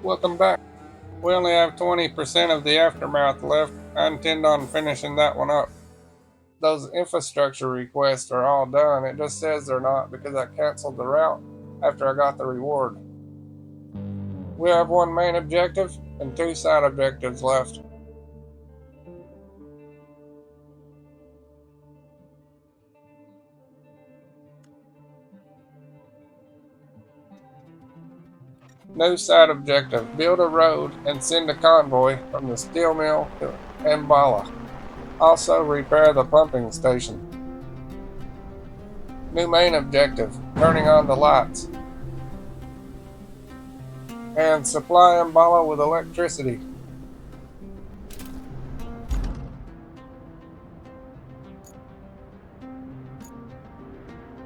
Welcome back. We only have 20% of the aftermath left. I intend on finishing that one up. Those infrastructure requests are all done. It just says they're not because I canceled the route after I got the reward. We have one main objective and 2 side objectives left. New side objective: build a road and send a convoy from the steel mill to Mbala. Also repair the pumping station. New main objective: turning on the lights. And supply Mbala with electricity.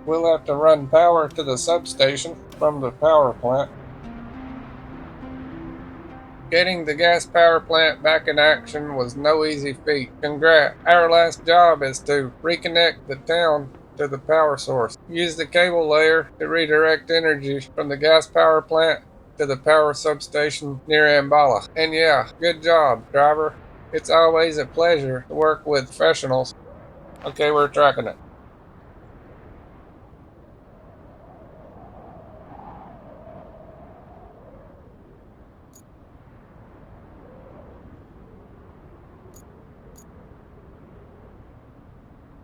We'll have to run power to the substation from the power plant. Getting the gas power plant back in action was no easy feat. Congrats. Our last job is to reconnect the town to the power source. Use the cable layer to redirect energy from the gas power plant to the power substation near Mbala. And yeah, good job, driver. It's always a pleasure to work with professionals. Okay, we're tracking it.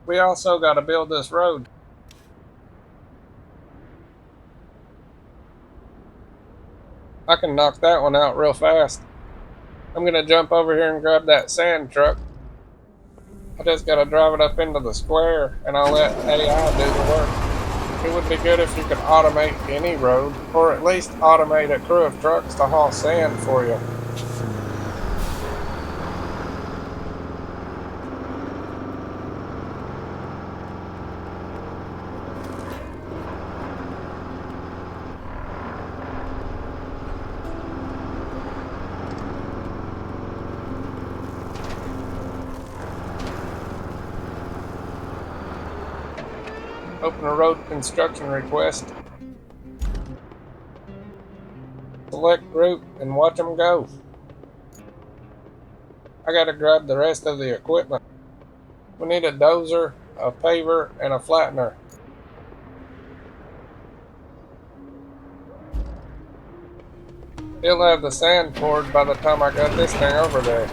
We also got to build this road. I can knock that one out real fast. I'm going to jump over here and grab that sand truck. I just got to drive it up into the square and I'll let AI do the work. It would be good if you could automate any road, or at least automate a crew of trucks to haul sand for you. Open a road construction request. Select group and watch them go. I gotta grab the rest of the equipment. We need a dozer, a paver, and a flattener. He'll have the sand poured by the time I got this thing over there.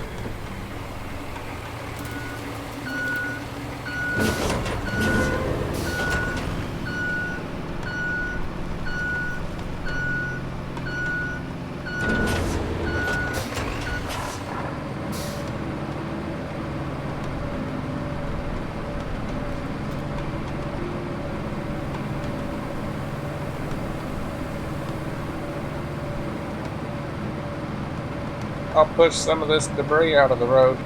I'll push some of this debris out of the road.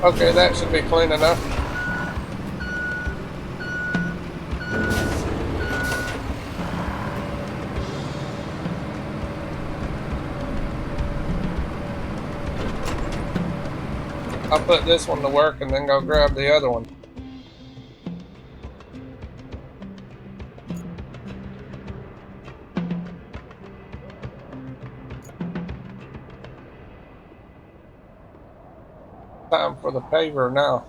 Okay, that should be clean enough. I'll put this one to work and then go grab the other one. Time for the paver now.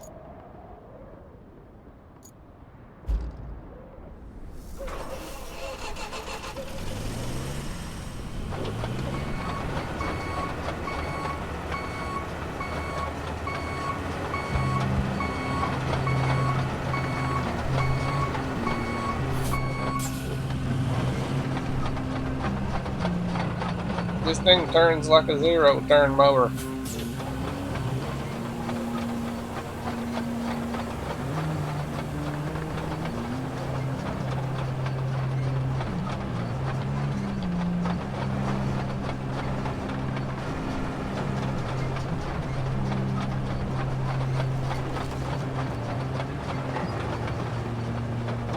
This thing turns like a zero-turn mower.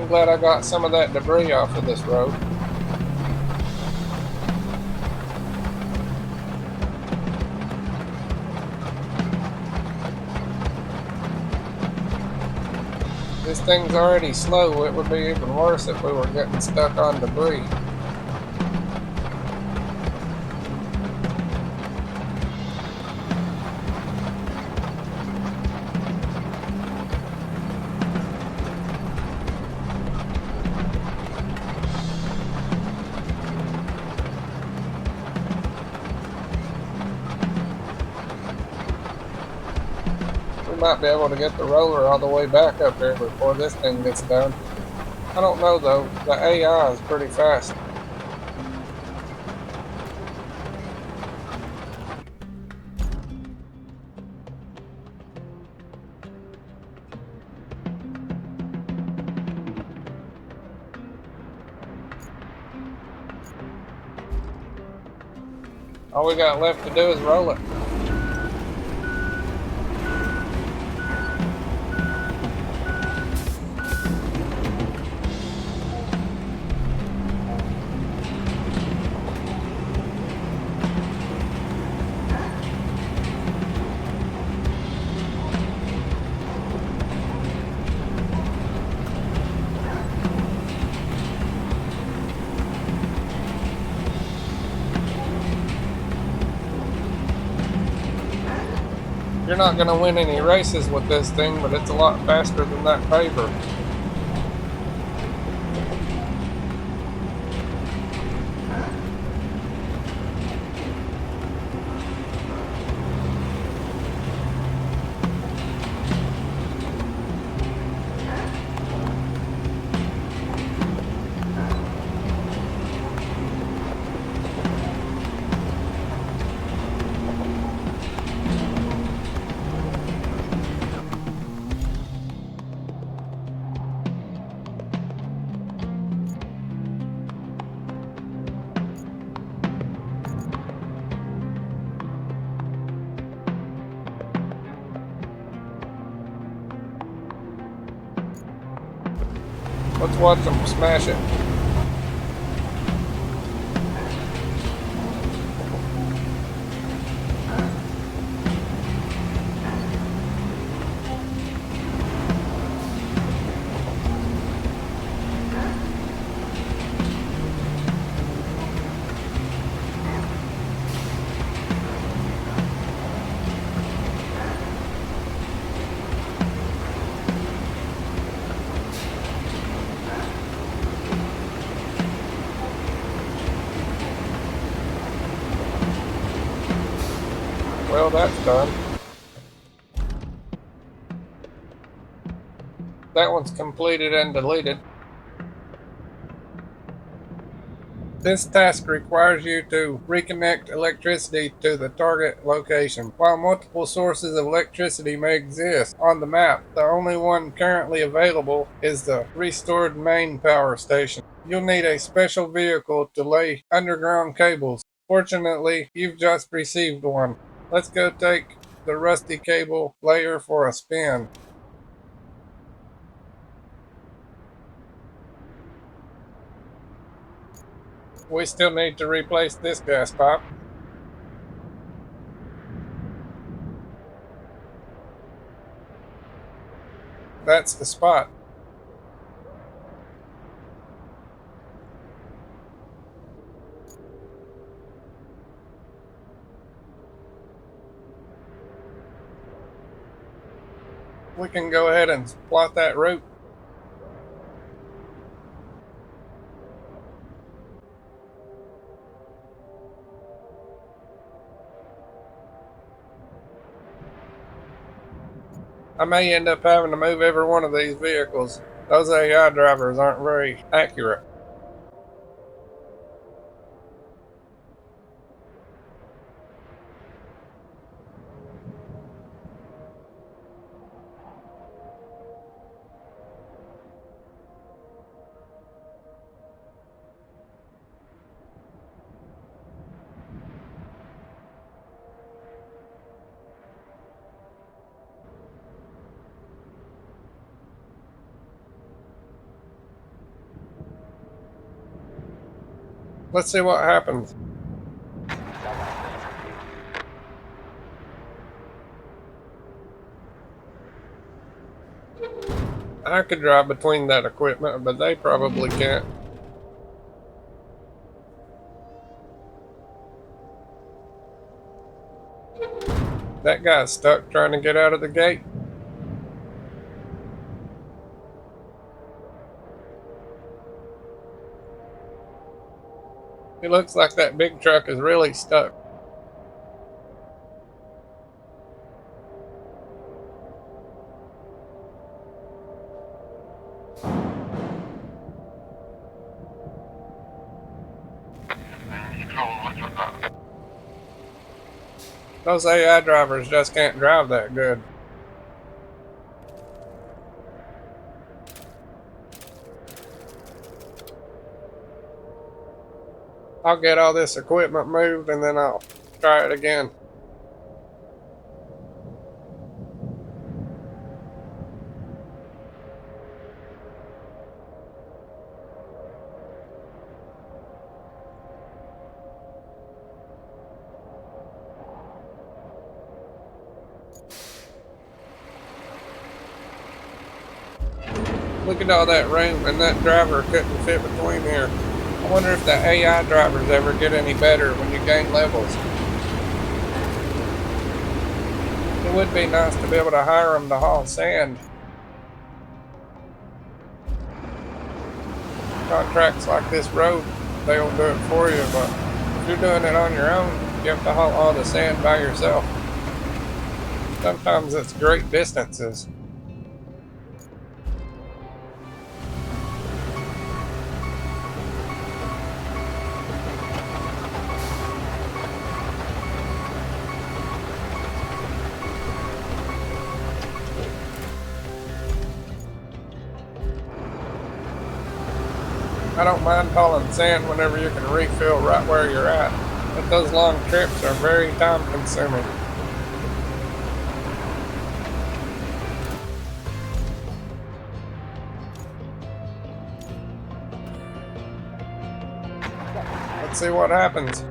I'm glad I got some of that debris off of this road. This thing's already slow. It would be even worse if we were getting stuck on debris. We might be able to get the roller all the way back up here before this thing gets done. I don't know though. The AI is pretty fast. All we got left to do is roll it. You're not going to win any races with this thing, but it's a lot faster than that paver. Let's watch them smash it. Well, that's done. That one's completed and deleted. This task requires you to reconnect electricity to the target location. While multiple sources of electricity may exist on the map, the only one currently available is the restored main power station. You'll need a special vehicle to lay underground cables. Fortunately, you've just received one. Let's go take the rusty cable layer for a spin. We still need to replace this gas pipe. That's the spot. We can go ahead and plot that route. I may end up having to move every one of these vehicles. Those AI drivers aren't very accurate. Let's see what happens. I could drive between that equipment, but they probably can't. That guy's stuck trying to get out of the gate. It looks like that big truck is really stuck. Those AI drivers just can't drive that good. I'll get all this equipment moved and then I'll try it again. Look at all that room, and that driver couldn't fit between here. I wonder if the AI drivers ever get any better when you gain levels. It would be nice to be able to hire them to haul sand. Contracts like this road, they'll do it for you, but if you're doing it on your own, you have to haul all the sand by yourself. Sometimes it's great distances. I don't mind hauling sand whenever you can refill right where you're at, but those long trips are very time consuming. Let's see what happens.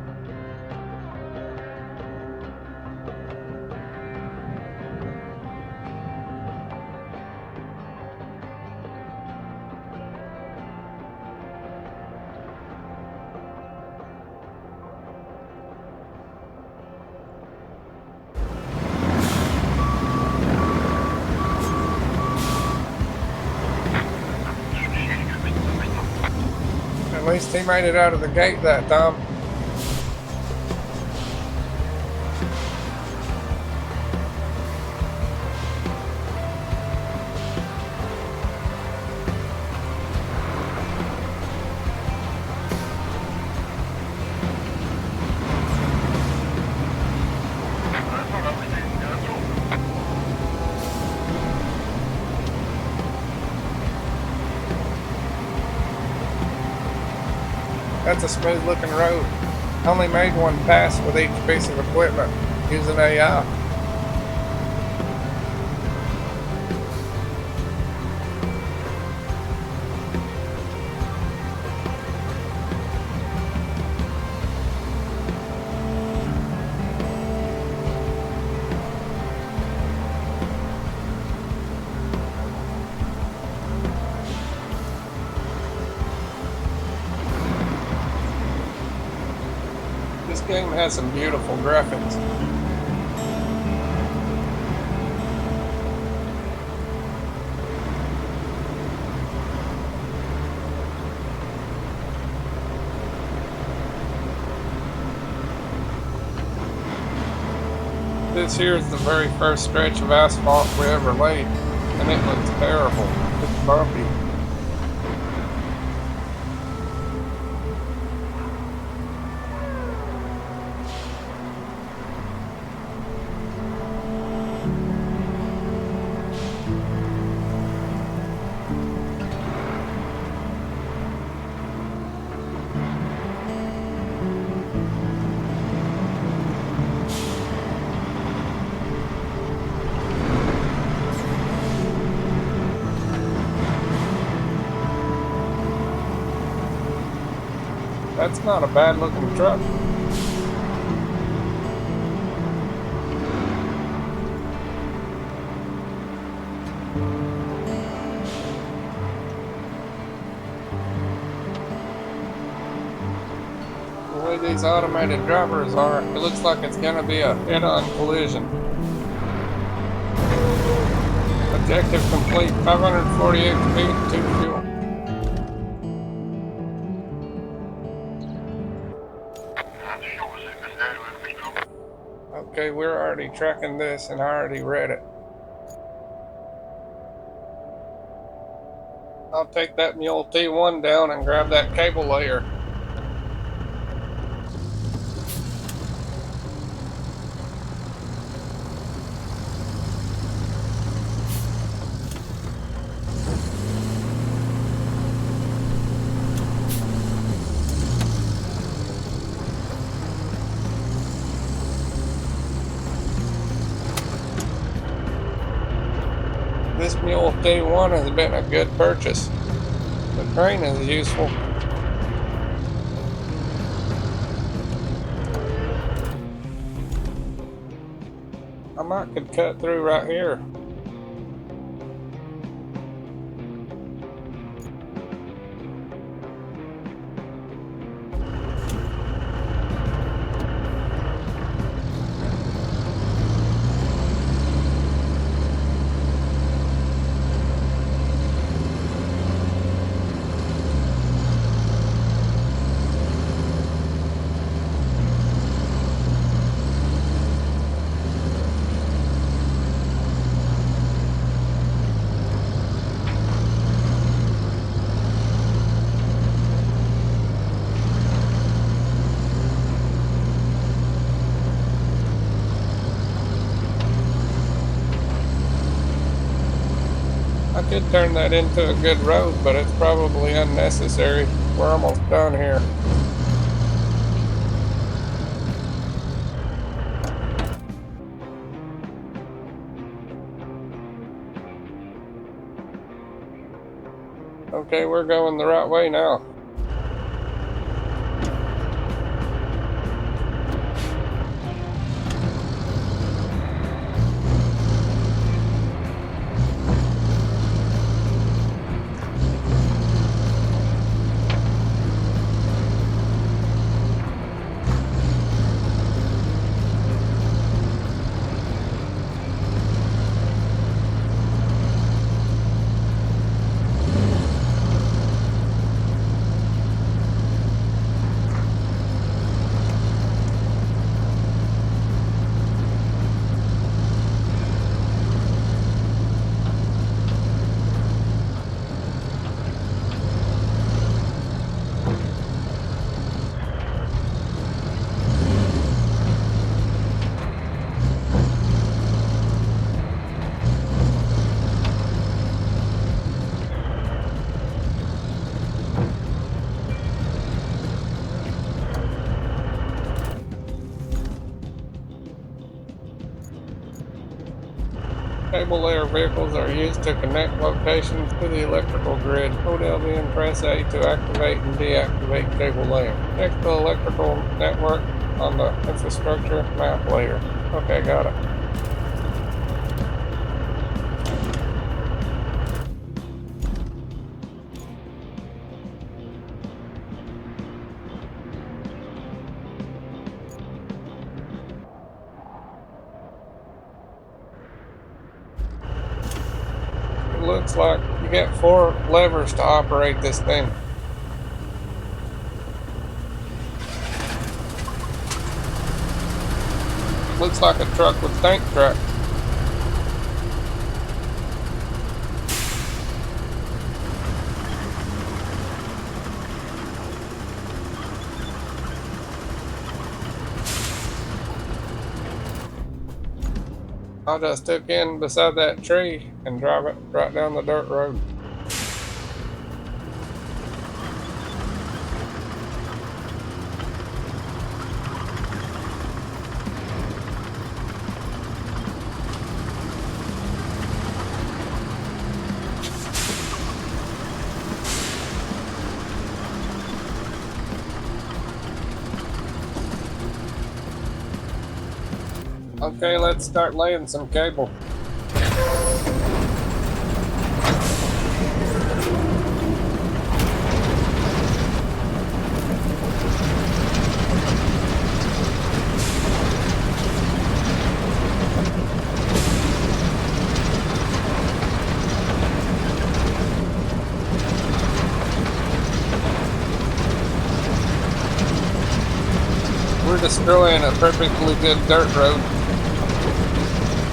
At least he made it out of the gate that time. That's a smooth looking road. I only made one pass with each piece of equipment using AI. This game has some beautiful graphics. This here is the very first stretch of asphalt we ever laid, and it looks terrible. It's bumpy. That's not a bad looking truck. The way these automated drivers are, it looks like it's gonna be a head-on collision. Objective complete, 548 feet to fuel. Okay, we're already tracking this and I already read it. I'll take that Mule T1 down and grab that cable layer. This Mule T1 has been a good purchase. The crane is useful. I might could cut through right here. I could turn that into a good road, but it's probably unnecessary. We're almost done here. Okay, we're going the right way now. Cable layer vehicles are used to connect locations to the electrical grid. Hold LB and press A to activate and deactivate cable layer. Next to electrical network on the infrastructure map layer. Okay, got it. Looks like you get 4 levers to operate this thing. Looks like a truck with tank truck. I just took in beside that tree and drive it right down the dirt road. Okay, let's start laying some cable. We're destroying a perfectly good dirt road.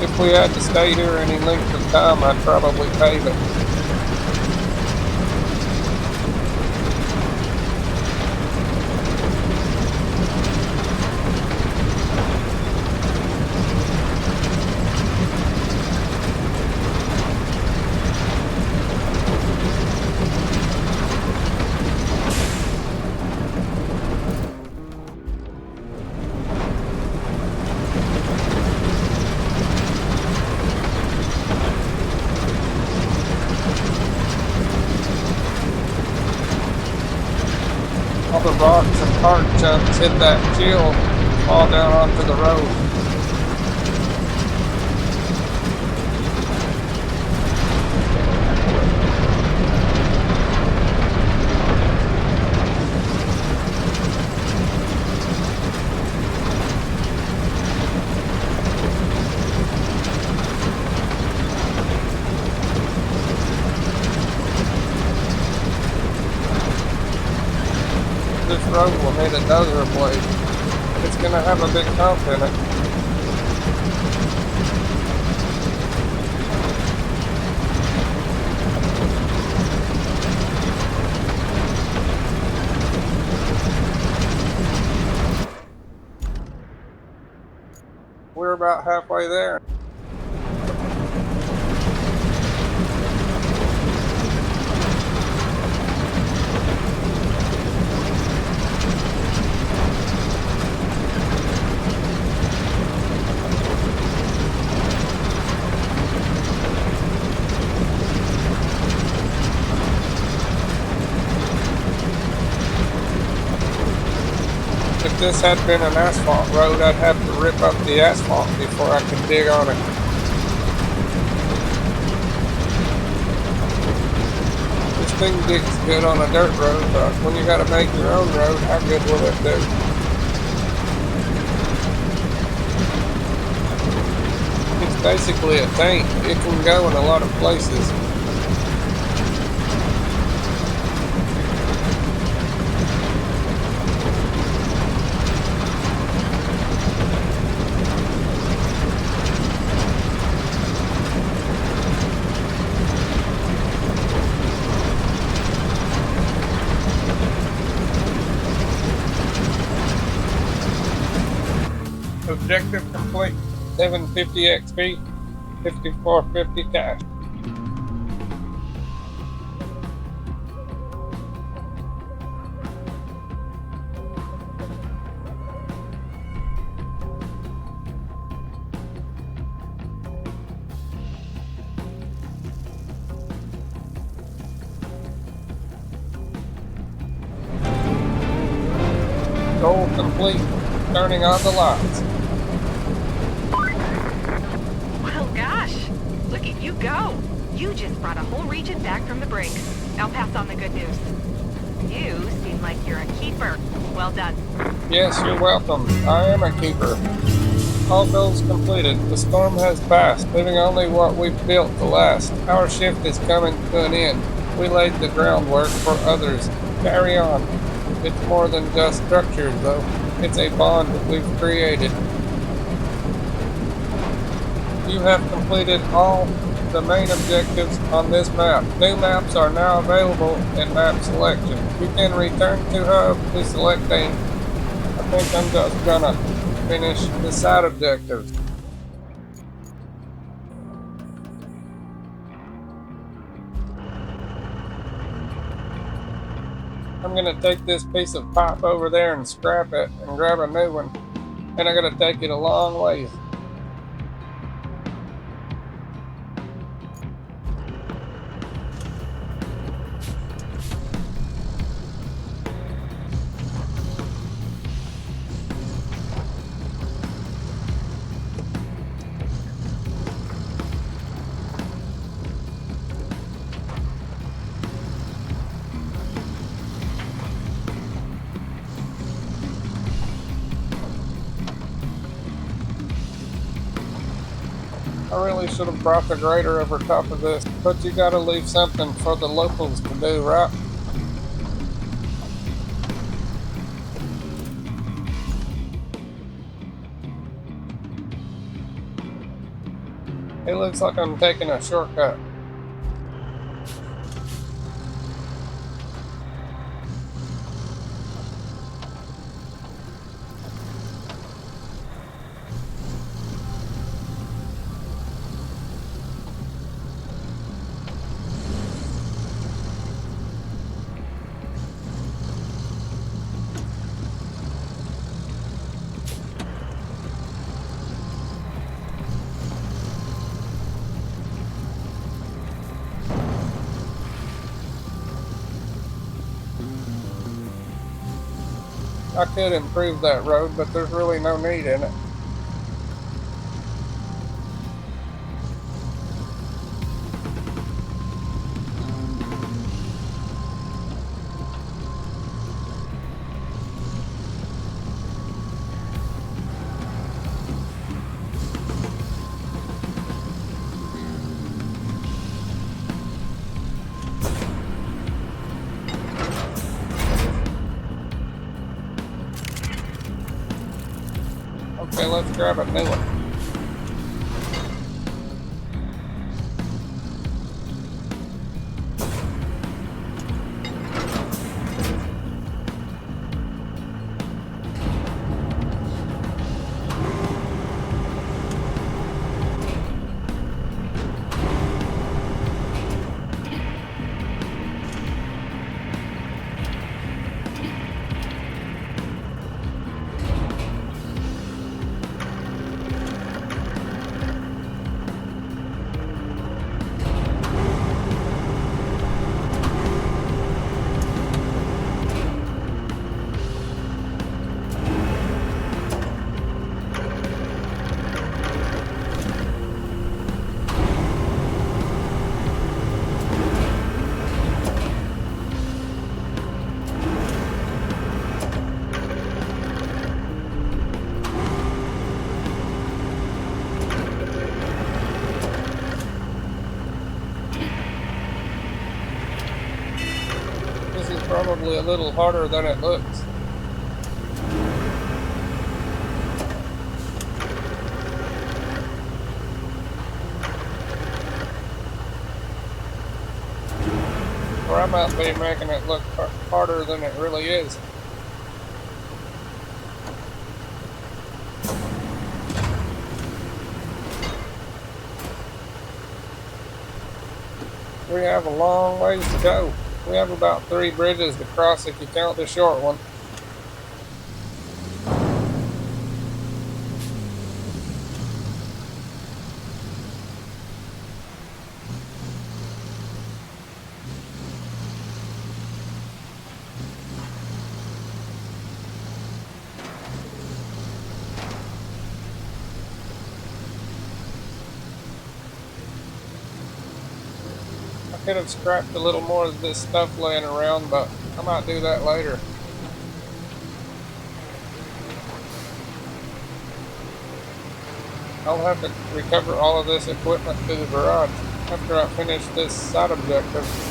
If we had to stay here any length of time, I'd probably pave it. All the rocks and hard chunks hit that chill, fall down onto the road. This road will need a dozer blade. It's gonna have a big hump in it. We're about halfway there. If this had been an asphalt road, I'd have to rip up the asphalt before I could dig on it. This thing digs good on a dirt road, but when you gotta make your own road, how good will it do? It's basically a tank. It can go in a lot of places. Objective complete. 750 XP, 5450 cash. Goal complete. Turning on the lights. Well, gosh, look at you go. You just brought a whole region back from the brink. I'll pass on the good news. You seem like you're a keeper. Well done. Yes, you're welcome. I am a keeper. All goals completed. The storm has passed, leaving only what we've built to last. Our shift is coming to an end. We laid the groundwork for others. Carry on. It's more than just structures, though. It's a bond that we've created. You have completed all the main objectives on this map. New maps are now available in map selection. You can return to hub to select a. I think I'm just gonna finish the side objectives. I'm gonna take this piece of pipe over there and scrap it and grab a new one. And I gotta take it a long ways. I really should have brought the grader over top of this, but you gotta leave something for the locals to do, right? It looks like I'm taking a shortcut. I could improve that road, but there's really no need in it. Okay, let's grab a new one. This is probably a little harder than it looks. Or I might be making it look harder than it really is. We have a long ways to go. We have about 3 bridges to cross if you count the short one. I could have scrapped a little more of this stuff laying around, but I might do that later. I'll have to recover all of this equipment to the garage after I finish this side objective.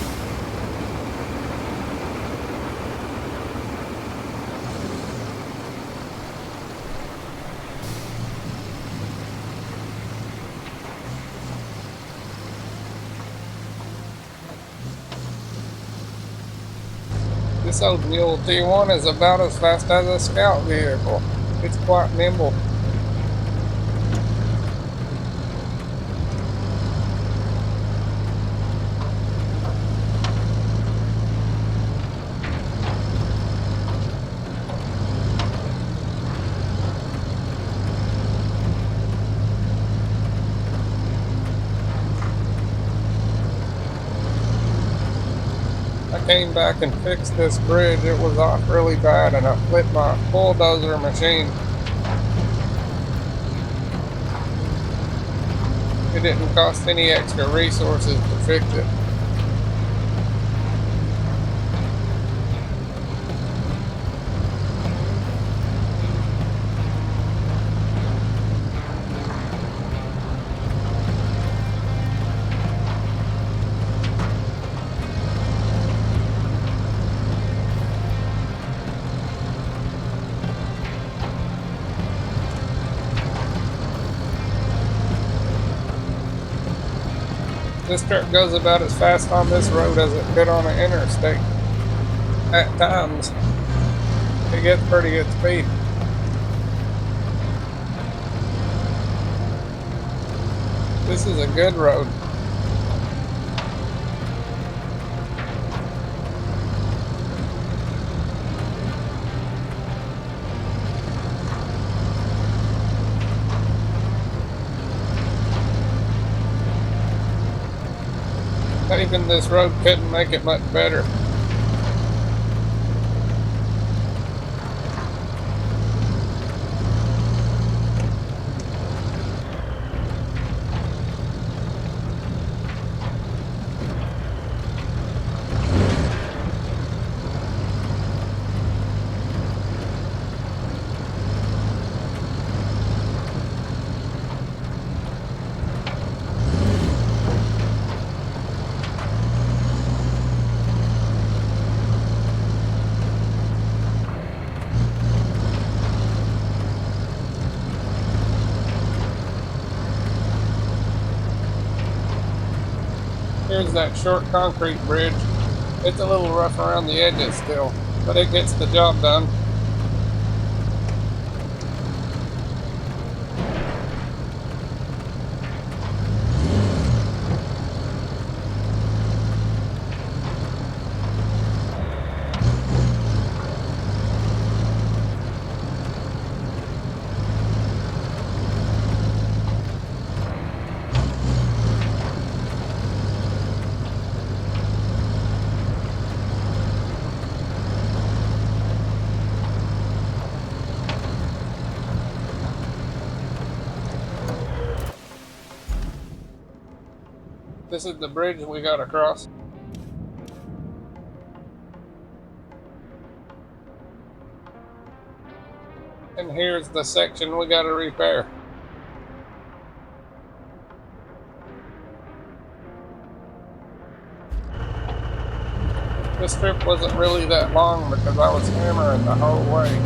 This old mule T1 is about as fast as a scout vehicle. It's quite nimble. I came back and fixed this bridge. It was off really bad and I flipped my bulldozer machine. It didn't cost any extra resources to fix it. This truck goes about as fast on this road as it could on an interstate. At times, it gets pretty good speed. This is a good road. Even this road couldn't make it much better. Here's that short concrete bridge. It's a little rough around the edges still, but it gets the job done. This is the bridge we got across. And here's the section we got to repair. This trip wasn't really that long because I was hammering the whole way.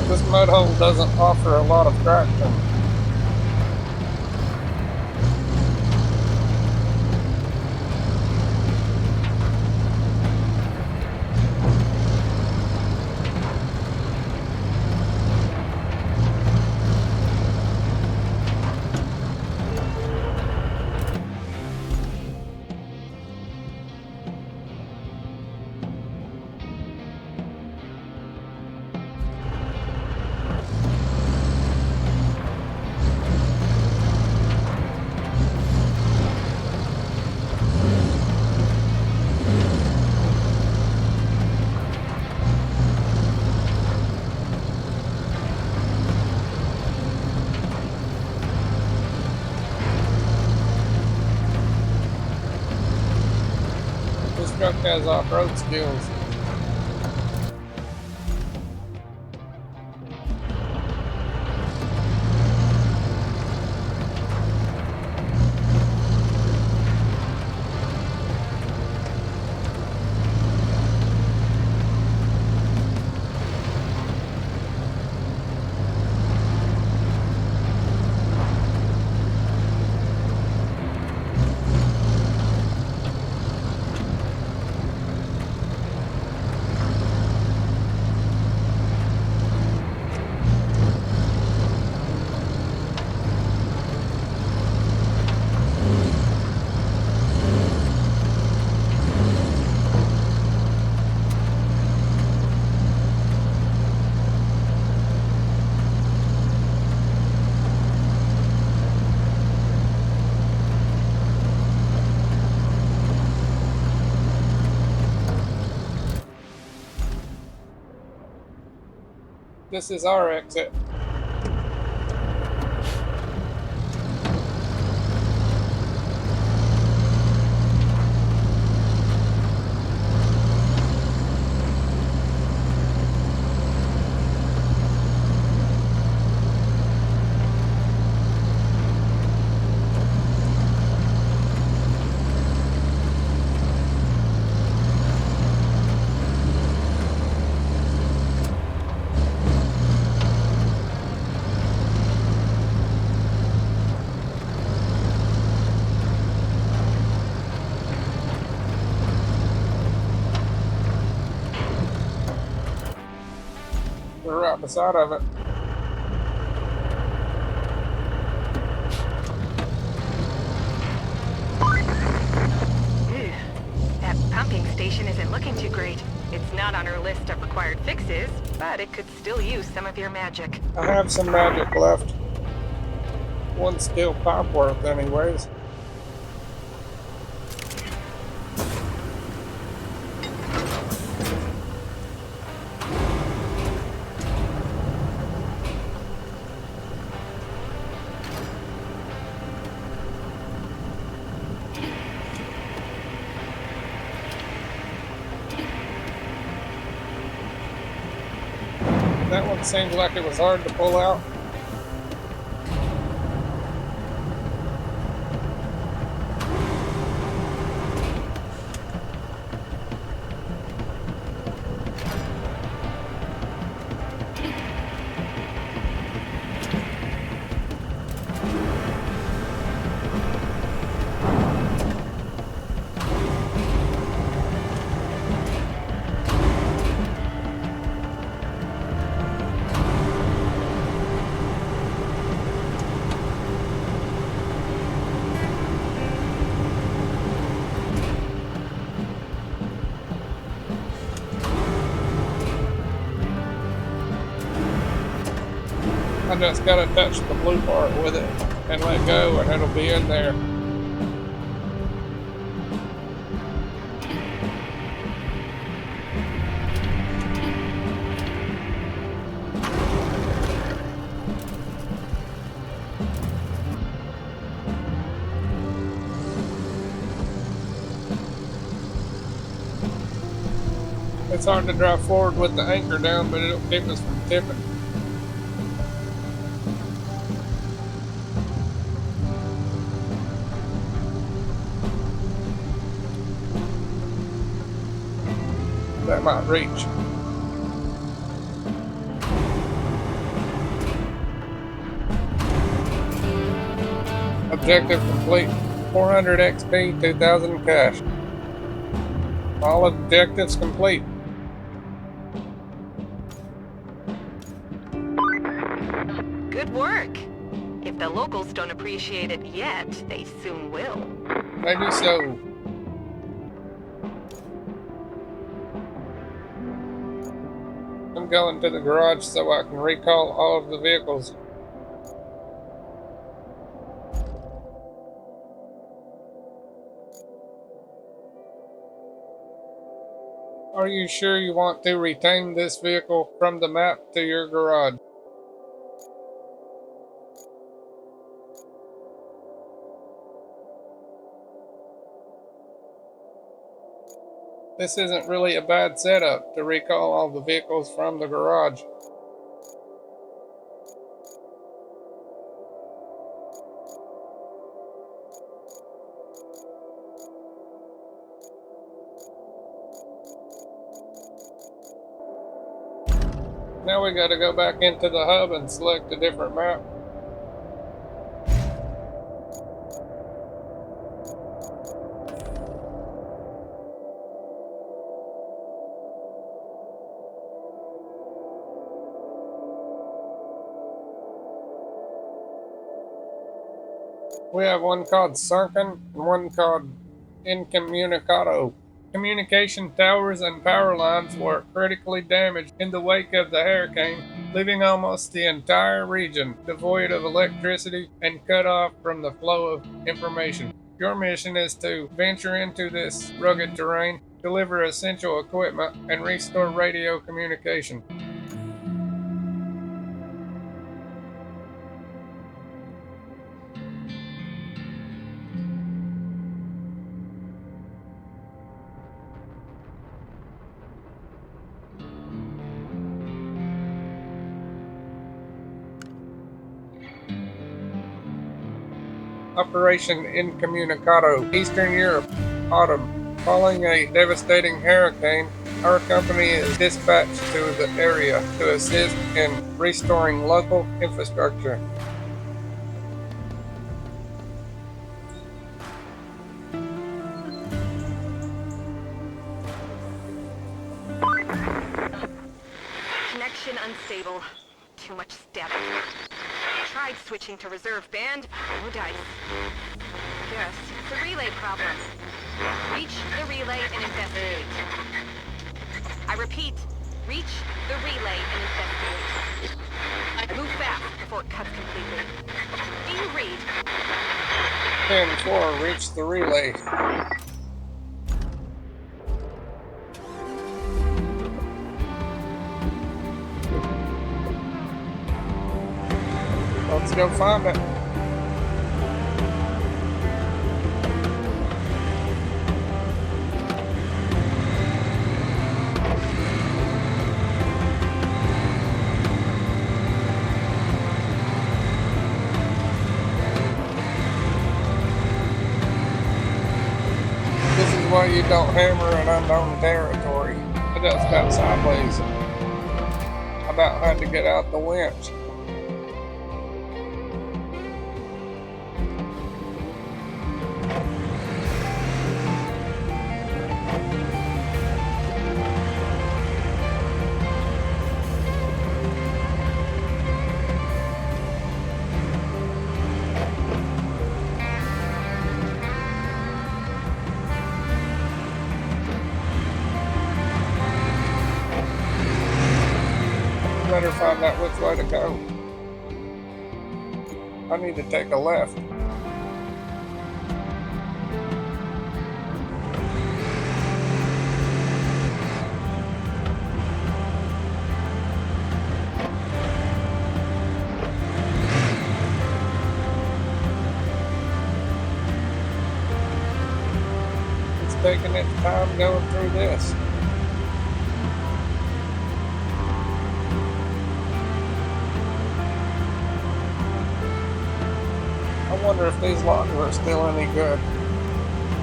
This mud hole doesn't offer a lot of traction. This truck has off-road skills. This is our exit. We're right beside of it. Ew. That pumping station isn't looking too great. It's not on our list of required fixes, but it could still use some of your magic. I have some magic left. One steel pipe worth, anyways. That one seemed like it was hard to pull out. I just gotta touch the blue part with it and let go, and it'll be in there. It's hard to drive forward with the anchor down, but it'll keep us from tipping. That might reach. Objective complete. 400 XP, 2,000 cash. All objectives complete. Good work. If the locals don't appreciate it yet, they soon will. Maybe so. I'm going to the garage so I can recall all of the vehicles. Are you sure you want to retain this vehicle from the map to your garage? This isn't really a bad setup to recall all the vehicles from the garage. Now we gotta go back into the hub and select a different map. We have one called Sunken and one called Incommunicado. Communication towers and power lines were critically damaged in the wake of the hurricane, leaving almost the entire region devoid of electricity and cut off from the flow of information. Your mission is to venture into this rugged terrain, deliver essential equipment, and restore radio communication. Operation Incommunicado, Eastern Europe, autumn. Following a devastating hurricane, our company is dispatched to the area to assist in restoring local infrastructure. Connection unstable. Too much static. Tried switching to reserve band. No dice. Guess it's a relay problem. Reach the relay and investigate. I repeat, reach the relay and investigate. Move fast before it cuts completely. Do you read? 10-4, reach the relay. Let's go find it. This is why you don't hammer in unknown territory. I just got sideways. I about had to get out the winch. Better find out which way to go. I need to take a left. It's taking its time going through this. I wonder if these logs are still any good.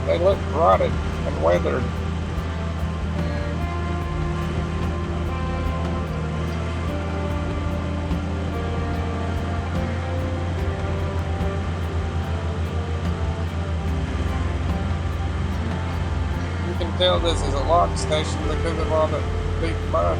They look rotted and weathered. You can tell this is a log station because of all the deep mud.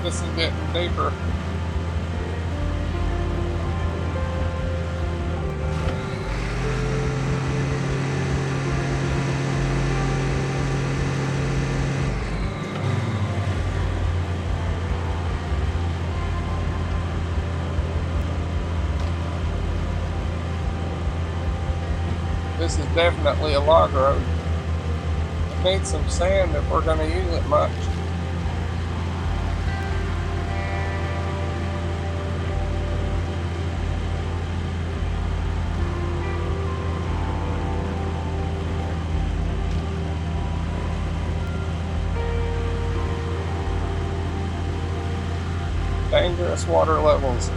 This is getting deeper. This is definitely a log road. It needs some sand if we're going to use it much. Dangerous water levels.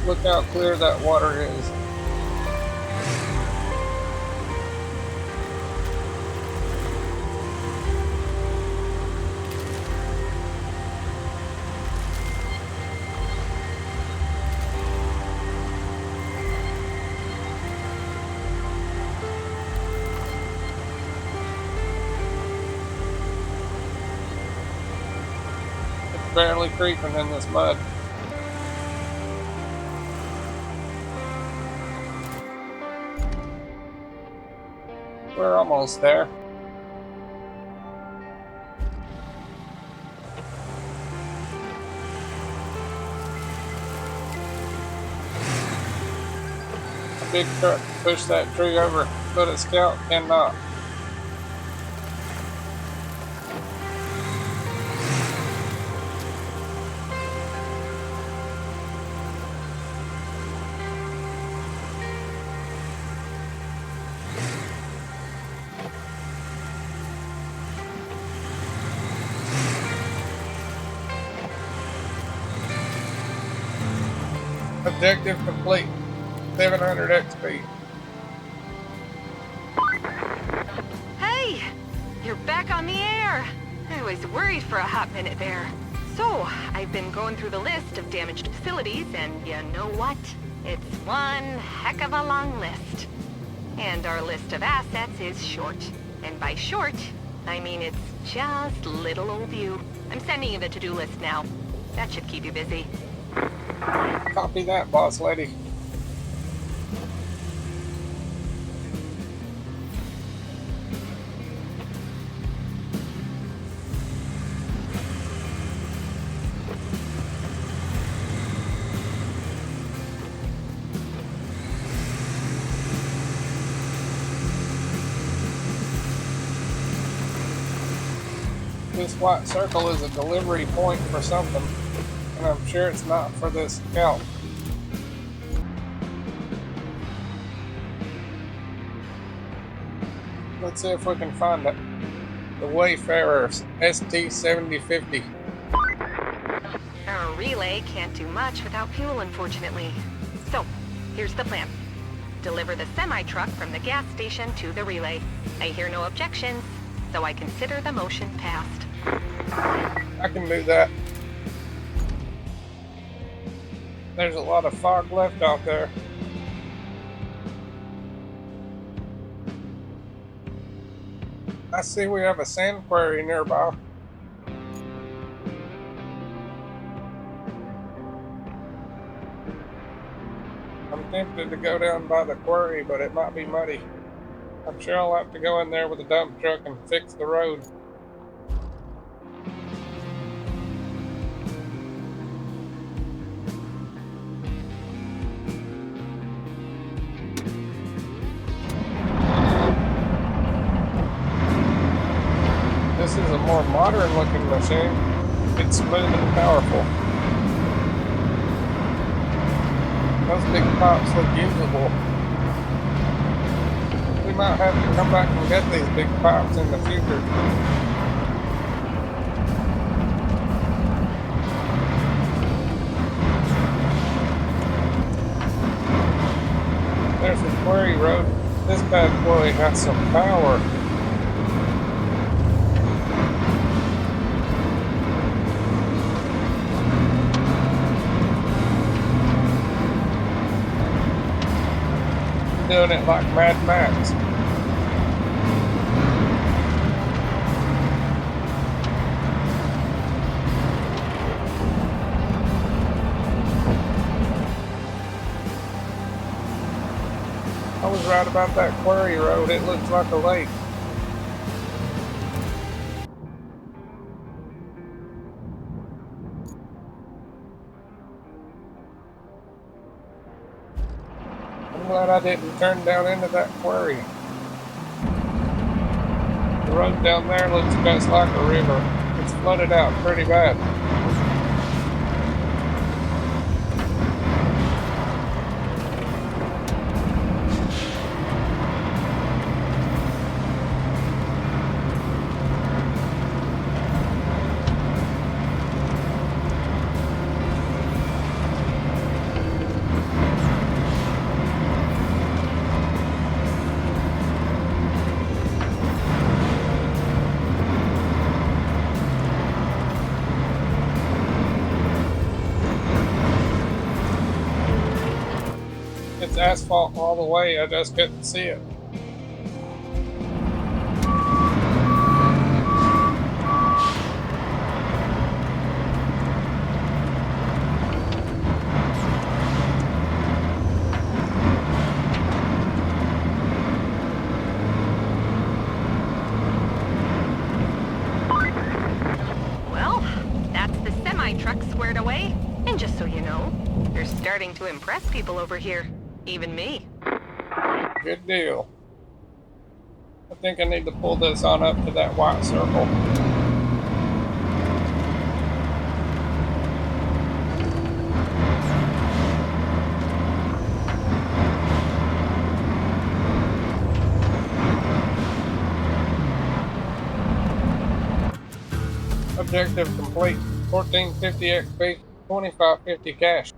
Look how clear that water is. It's barely creeping in this mud. We're almost there. big truck to push that tree over, but a scout cannot. Objective complete. 700 XP. Hey! You're back on the air! I was worried for a hot minute there. So, I've been going through the list of damaged facilities, and you know what? It's one heck of a long list. And our list of assets is short. And by short, I mean it's just little old you. I'm sending you the to-do list now. That should keep you busy. Copy that, boss lady. This white circle is a delivery point for something, and I'm sure it's not for this scout. Let's see if we can find it. The Wayfarers, ST-7050. Our relay can't do much without fuel, unfortunately. So, here's the plan. Deliver the semi-truck from the gas station to the relay. I hear no objections, so I consider the motion passed. I can do that. There's a lot of fog left out there. I see we have a sand quarry nearby. I'm tempted to go down by the quarry, but it might be muddy. I'm sure I'll have to go in there with a dump truck and fix the road. This is a more modern looking machine. It's smooth and powerful. Those big pipes look usable. We might have to come back and get these big pipes in the future. There's the quarry road. This bad boy has some power. Doing it like Mad Max. I was right about that quarry road. It looks like a lake. I'm glad I didn't turn down into that quarry. The road down there looks just like a river. It's flooded out pretty bad. It's asphalt all the way, I just couldn't see it. Well, that's the semi-truck squared away. And just so you know, you're starting to impress people over here. Even me. Good deal. I think I need to pull this on up to that white circle. Objective complete. 1450 XP, 2550 cash.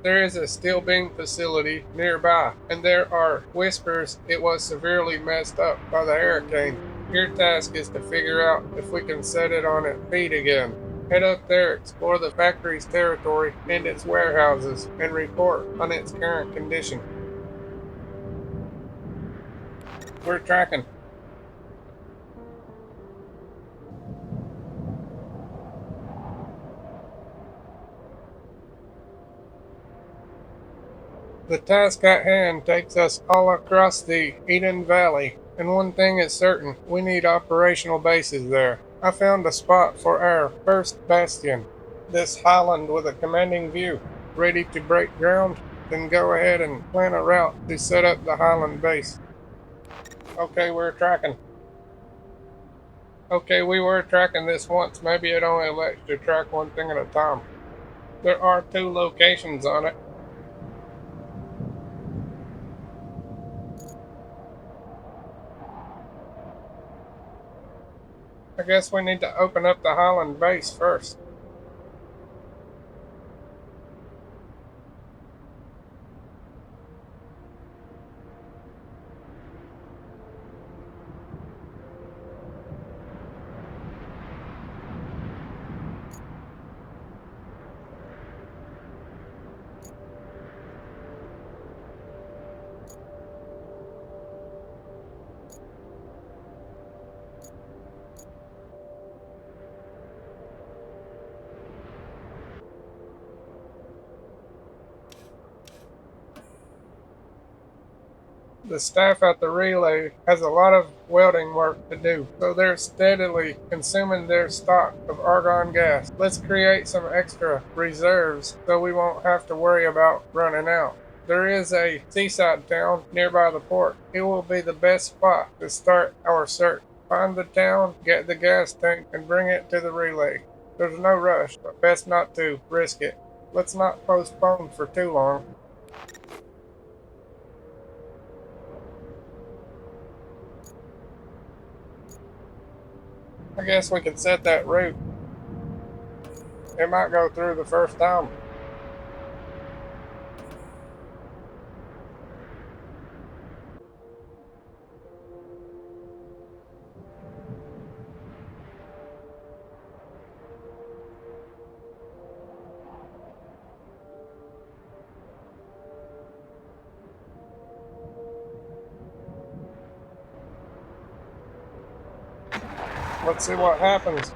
There is a steel beam facility nearby, and there are whispers it was severely messed up by the hurricane. Your task is to figure out if we can set it on its feet again. Head up there, explore the factory's territory and its warehouses, and report on its current condition. We're tracking. The task at hand takes us all across the Eden Valley, and one thing is certain, we need operational bases there. I found a spot for our first bastion, this highland with a commanding view. Ready to break ground? Then go ahead and plan a route to set up the highland base. Okay, we're tracking. Okay, we were tracking this once, maybe it only lets you track one thing at a time. There are 2 locations on it. I guess we need to open up the Highland base first. The staff at the relay has a lot of welding work to do, so they're steadily consuming their stock of argon gas. Let's create some extra reserves so we won't have to worry about running out. There is a seaside town nearby the port. It will be the best spot to start our search. Find the town, get the gas tank, and bring it to the relay. There's no rush, but best not to risk it. Let's not postpone for too long. I guess we could set that route. It might go through the first time. Let's see what happens.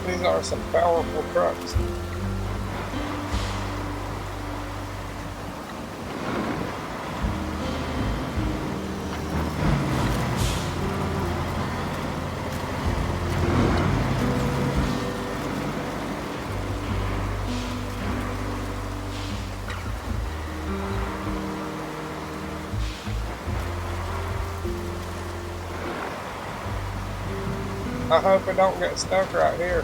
These are some powerful trucks. I hope it don't get stuck right here.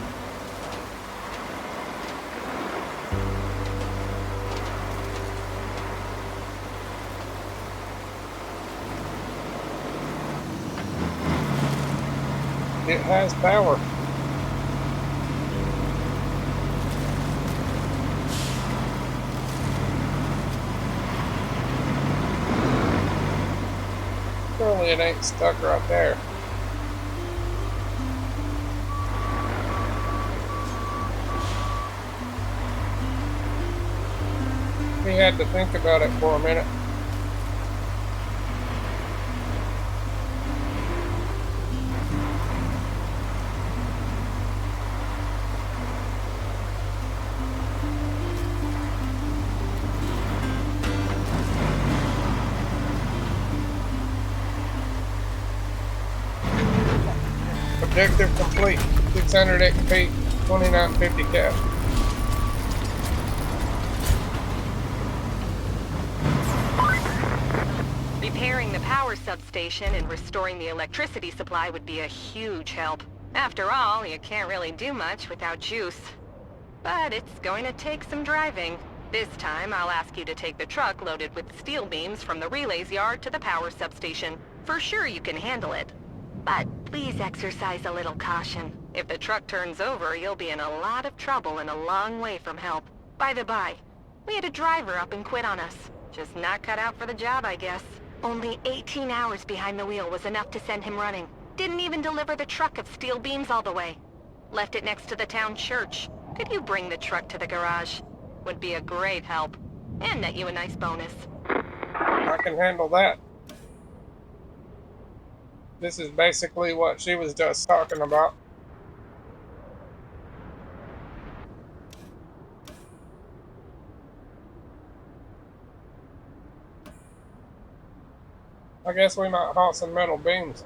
It has power. Surely it ain't stuck right there. He had to think about it for a minute. Objective complete. 600 XP, 2950 cash. Repairing the power substation and restoring the electricity supply would be a huge help. After all, you can't really do much without juice. But it's going to take some driving. This time, I'll ask you to take the truck loaded with steel beams from the relays yard to the power substation. For sure you can handle it. But please exercise a little caution. If the truck turns over, you'll be in a lot of trouble and a long way from help. By the by, we had a driver up and quit on us. Just not cut out for the job, I guess. Only 18 hours behind the wheel was enough to send him running. Didn't even deliver the truck of steel beams all the way. Left it next to the town church. Could you bring the truck to the garage? Would be a great help. And net you a nice bonus. I can handle that. This is basically what she was just talking about. I guess we might haul some metal beams.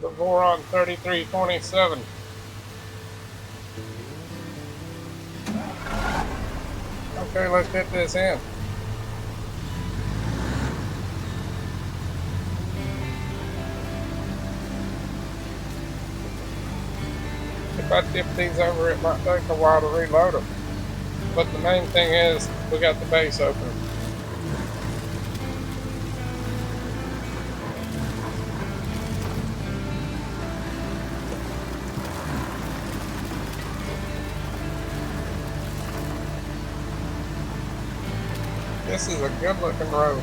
The Voron 3327. Okay, let's get this in. If I tip these over, it might take a while to reload them. But the main thing is, we got the base open. This is a good looking road.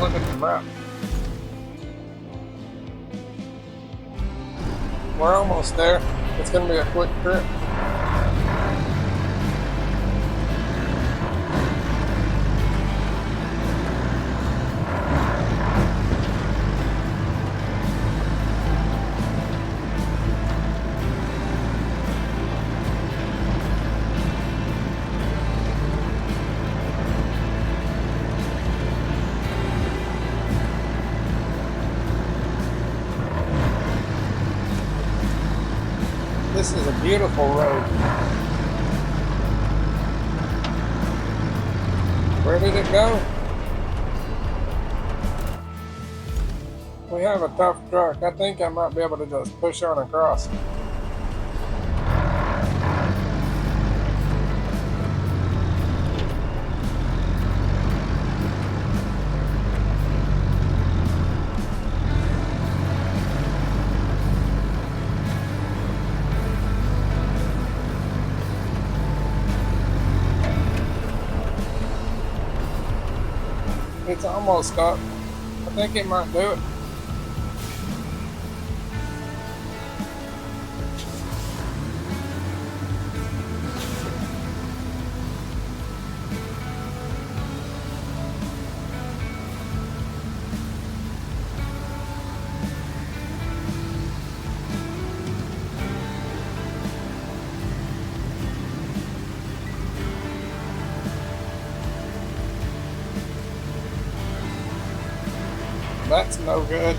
Look at the map. We're almost there. It's going to be a quick trip. This is a beautiful road. Where did it go? We have a tough truck. I think I might be able to just push on across. It's almost up. I think it might do it. That's no good.